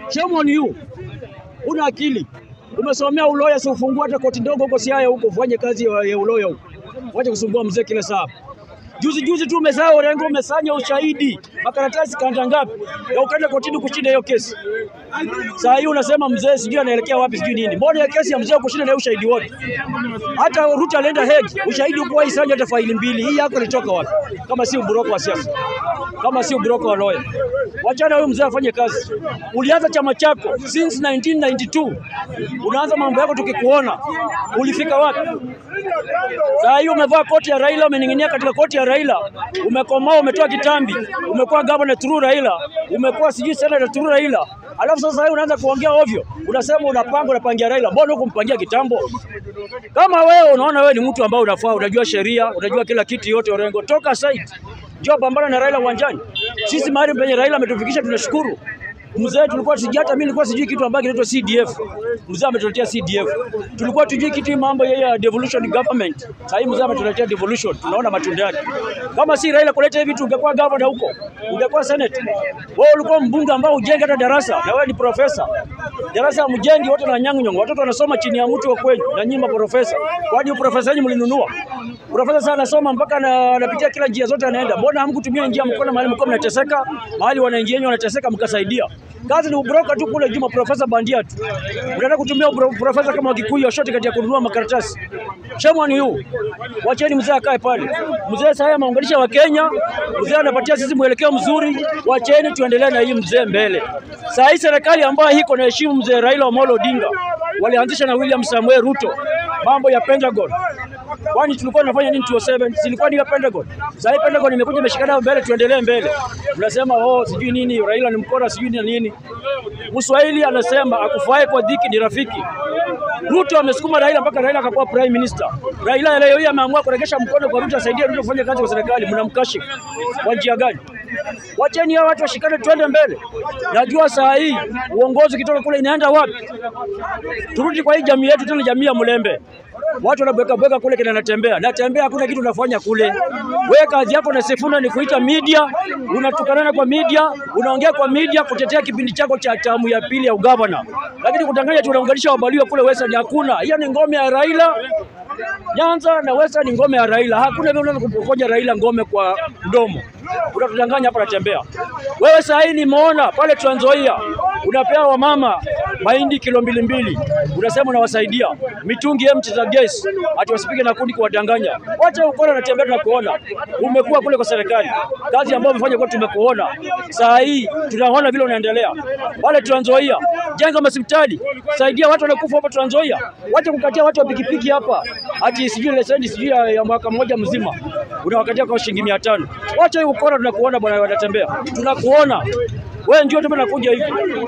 Shame on you. Una akili. Umesomea uloya, si ufungua hata koti ndogo huko Siaya huko, ufanye kazi ya uloya huko. Wacha kusumbua mzee kila saa. Juzi tu umesahau Orengo, umesanya ushahidi makaratasi kanda ngapi na ukaenda kotini kushinda hiyo kesi. Saa hii unasema mzee sijui anaelekea wapi sijui nini. Mbona hiyo kesi ya mzee kushinda na ushahidi wote? Hata Ruto alienda Hague, ushahidi uko waisanya hata faili mbili. Hii yako ilitoka wapi? Kama si uburoko wa siasa. Kama si uburoko wa lawyer. Wachana huyo mzee afanye kazi. Ulianza chama chako since 1992. Unaanza mambo yako tukikuona. Ulifika wapi? Saa hii umevaa koti ya Raila, umening'inia katika koti ya Raila. Umekomaa, umetoa kitambi. Umekuwa governor through Raila. Umekuwa sijui senator through Raila. Alafu sasa hivi unaanza kuongea ovyo. Unasema unapangia Raila. Mbona hukumpangia kitambo? Kama wewe unaona wewe ni mtu ambaye unafaa, unajua sheria, unajua kila kitu yote Orengo, toka side. Njoo pambana na Raila uwanjani. Sisi mahali penye Raila ametufikisha tunashukuru. Mzee tulikuwa sijui, hata mimi nilikuwa sijui kitu ambacho kinaitwa CDF. Mzee ametuletea CDF. Tulikuwa tujui kitu mambo ya devolution government. Sasa hivi mzee ametuletea devolution. Tunaona matunda yake. Kama si Raila kuleta hivi vitu ungekuwa governor huko. Ungekuwa senate. Wewe ulikuwa mbunge ambao ujenge hata darasa na wewe ni profesa. Darasa mjengi wote na nyang'nyongo. Watoto wanasoma chini ya mtu wa kweli na nyinyi profesa. Kwani profesa yenu mlinunua? Profesa sana anasoma mpaka anapitia kila njia zote anaenda. Mbona hamkutumia njia mkono mahali mko mnateseka? Mahali wananchi wenyewe wanateseka mkasaidia. Kazi ni ubroka tu kule Juma, profesa bandia tu. Unataka kutumia profesa kama Wakikuyu shoti kati ya kununua makaratasi. Shame on you. Wacheni mzee akae pale. Mzee sasa ameunganisha wa Kenya. Mzee anapatia sisi mwelekeo mzuri. Wacheni tuendelee na hii mzee mbele. Sasa hii serikali ambayo iko na heshima mzee Raila Amolo Odinga walianzisha na William Samuel Ruto mambo ya Pentagon. Kwani tulikuwa tunafanya nini 2007? Silikuwa ni ya Pentagon. Sasa Pentagon imekuja imeshikana mbele, tuendelee mbele. Unasema sijui nini Raila ni mkora sijui nini. Mswahili anasema akufae kwa dhiki ni rafiki. Ruto amesukuma Raila mpaka Raila akakuwa prime minister. Raila leo hii ameamua kuregesha mkono kwa Ruto asaidie Ruto kufanya kazi kwa serikali. Mnamkashifu kwa njia gani? Wacheni hao watu washikane tuende mbele. Najua saa hii uongozi kitoka kule inaenda wapi? Turudi kwa hii jamii yetu tena, jamii ya Mlembe. Watu wanabweka kule kina natembea hakuna kitu unafanya kule. Wewe kazi yako na Sifuna ni kuita media, unatukanana kwa media, unaongea kwa media kutetea kipindi chako cha tamu ya pili ya ugavana. Lakini kudanganya tunaunganisha wabaliwa kule Western hakuna. Hiyo ni ngome ya Raila. Nyanza na Western ni ngome ya Raila. Hakuna vile unaweza kupokonya Raila ngome kwa mdomo. Unatudanganya hapa natembea. Wewe saa hii nimeona pale Trans Nzoia unapewa wamama mahindi kilo 2. Unasema unawasaidia mitungi empty za gas ati wasipige na kundi kuwadanganya. Wacha ukora natembea tunakuona. Umekuwa kule kwa serikali. Kazi ambayo umefanya kwa tumekuona. Saa hii tunaona vile unaendelea. Pale Trans Nzoia jenga hospitali. Saidia watu wanakufa hapa Trans Nzoia. Wacha kukatia watu wa pikipiki hapa. Ati sijui leseni sijui ya mwaka mmoja mzima. Unawakatia kwa shilingi 500. Wacha ukora tunakuona bwana wanatembea. Tunakuona. Wewe ndio tunakuja hivi.